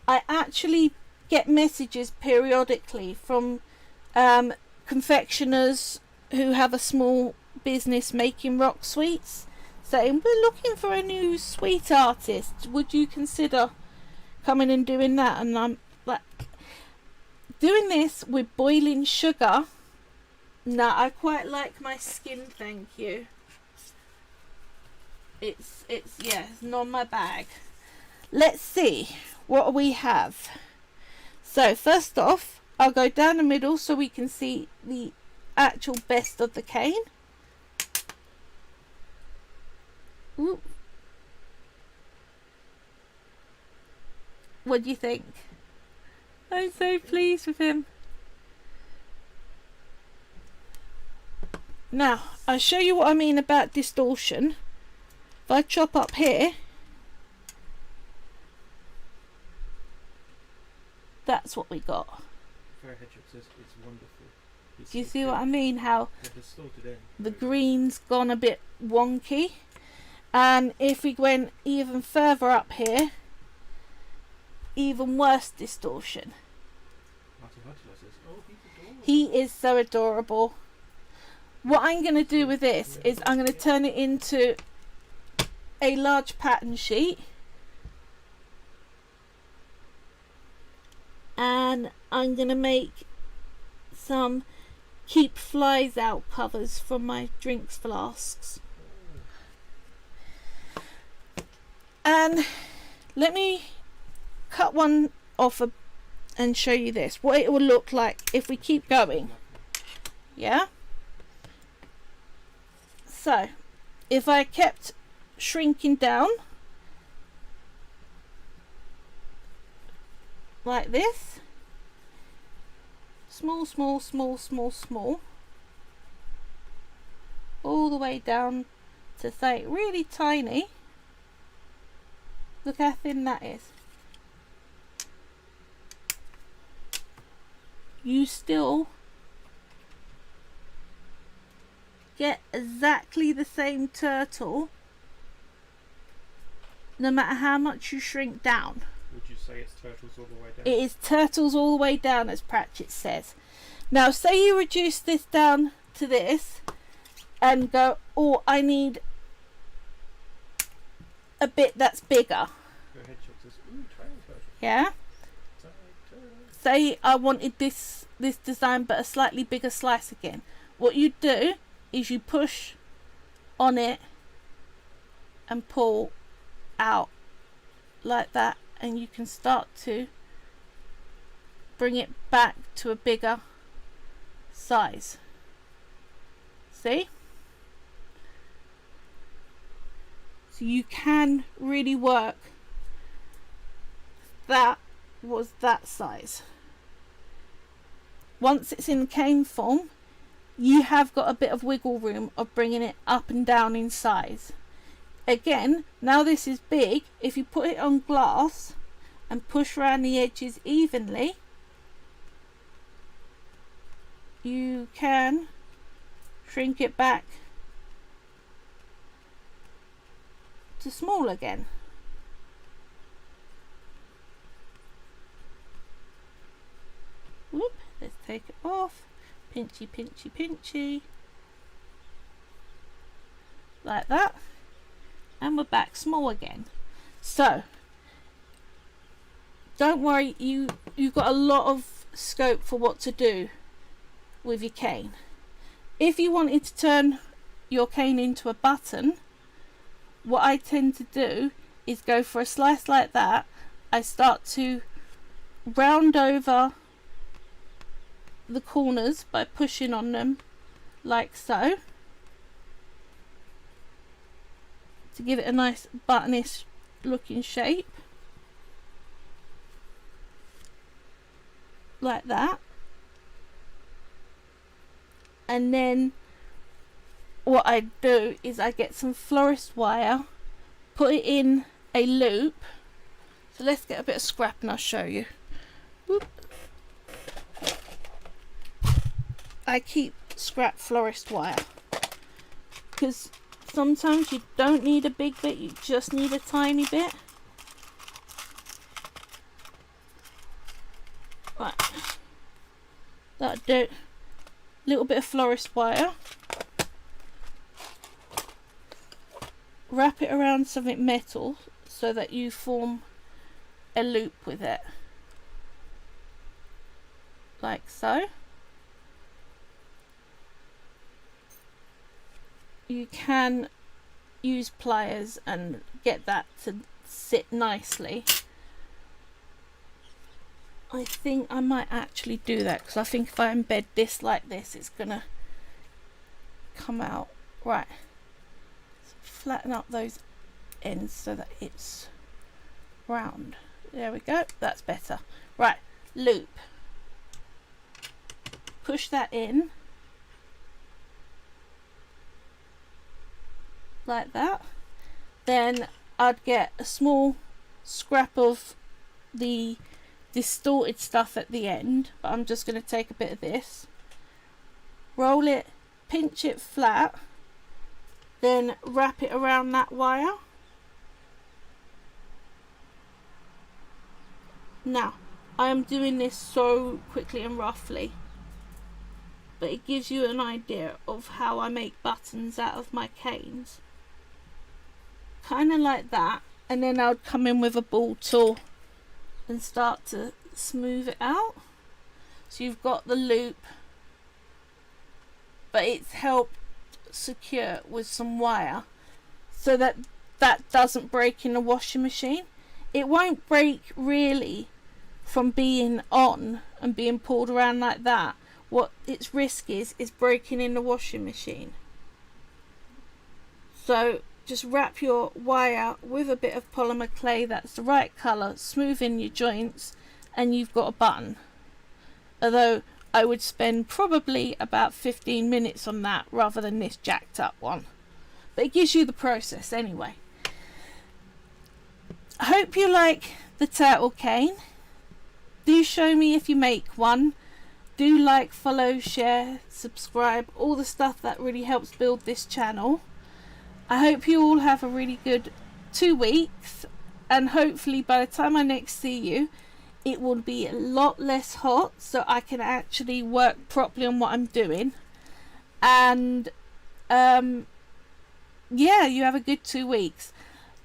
[SPEAKER 2] I actually get messages periodically from confectioners who have a small business making rock sweets, saying, we're looking for a new sweet artist, would you consider coming and doing that? And I'm like, doing this with boiling sugar, no, I quite like my skin, thank you. It's yeah, it's not my bag. Let's see what we have. So first off, I'll go down the middle so we can see the actual best of the cane. Ooh. What do you think? I'm so pleased with him. Now, I'll show you what I mean about distortion. If I chop up here, that's what we got.
[SPEAKER 1] Fair Hedgehog says it's wonderful.
[SPEAKER 2] Do you see what I mean? How
[SPEAKER 1] distorted
[SPEAKER 2] the green's gone a bit wonky. And if we went even further up here, even worse distortion.
[SPEAKER 1] Says, oh, he's adorable.
[SPEAKER 2] He is so adorable. What I'm going to do with this is I'm going to turn it into a large pattern sheet. And I'm going to make some keep flies out covers from my drinks flasks. And let me cut one off and show you this, what it will look like if we keep going. Yeah? So, if I kept shrinking down like this, small, small, small, small, small, all the way down to say really tiny. Look how thin that is. You still get exactly the same turtle no matter how much you shrink down.
[SPEAKER 1] Would you say it's turtles all the way down?
[SPEAKER 2] It is turtles all the way down, as Pratchett says. Now say you reduce this down to this and go, oh, I need a bit that's bigger.
[SPEAKER 1] Your hedgehog says, ooh, tiny turtle.
[SPEAKER 2] Yeah.
[SPEAKER 1] Tiny turtle.
[SPEAKER 2] Say I wanted this design but a slightly bigger slice again. What you do is you push on it and pull out like that, and you can start to bring it back to a bigger size. See? So you can really work. That was that size. Once it's in cane form, you have got a bit of wiggle room of bringing it up and down in size. Again, now this is big, if you put it on glass and push around the edges evenly, you can shrink it back to small again. Whoop, let's take it off. Pinchy, pinchy, pinchy. Like that. And we're back small again. So don't worry, you've got a lot of scope for what to do with your cane. If you wanted to turn your cane into a button, what I tend to do is go for a slice like that. I start to round over the corners by pushing on them like so, to give it a nice buttonish looking shape, like that. And then what I do is I get some florist wire, put it in a loop. So let's get a bit of scrap and I'll show you. Whoop. I keep scrap florist wire because sometimes you don't need a big bit, you just need a tiny bit. Right, that'll do. Little bit of florist wire, wrap it around something metal so that you form a loop with it, like so. You can use pliers and get that to sit nicely. I think I might actually do that because I think if I embed this like this, it's gonna come out right. So flatten up those ends so that it's round. There we go, that's better. Right, loop. Push that in like that. Then I'd get a small scrap of the distorted stuff at the end, but I'm just going to take a bit of this, roll it, pinch it flat, then wrap it around that wire. Now I am doing this so quickly and roughly, but it gives you an idea of how I make buttons out of my canes, kind of like that. And then I would come in with a ball tool and start to smooth it out. So you've got the loop, but it's helped secure with some wire so that that doesn't break in the washing machine. It won't break really from being on and being pulled around like that. What its risk is breaking in the washing machine. So just wrap your wire with a bit of polymer clay that's the right colour, smooth in your joints, and you've got a button. Although I would spend probably about 15 minutes on that rather than this jacked up one. But it gives you the process anyway. I hope you like the turtle cane. Do show me if you make one. Do like, follow, share, subscribe, all the stuff that really helps build this channel. I hope you all have a really good 2 weeks, and hopefully by the time I next see you it will be a lot less hot so I can actually work properly on what I'm doing. And yeah, you have a good 2 weeks.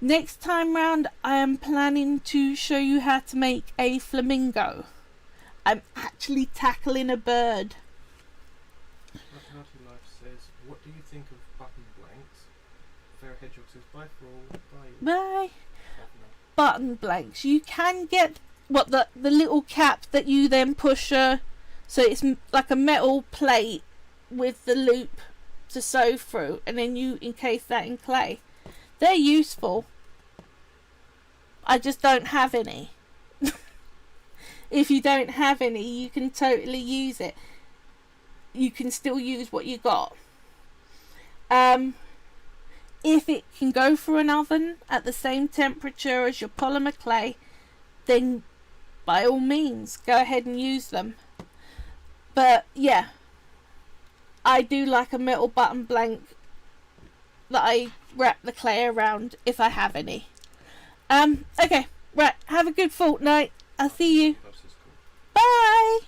[SPEAKER 2] Next time round, I am planning to show you how to make a flamingo. I'm actually tackling a bird.
[SPEAKER 1] Hearty Life says, what do you think of button blanks? Fair Hedgehog says, bye for all. Bye.
[SPEAKER 2] Bye.
[SPEAKER 1] Oh, no.
[SPEAKER 2] Button blanks. You can get the little cap that you then push so it's like a metal plate with the loop to sew through, and then you encase that in clay. They're useful. I just don't have any. If you don't have any, you can totally use it. You can still use what you got. If it can go through an oven at the same temperature as your polymer clay, then by all means go ahead and use them. But yeah, I do like a metal button blank that I wrap the clay around if I have any. Okay, right, have a good fortnight. I'll see you. Bye.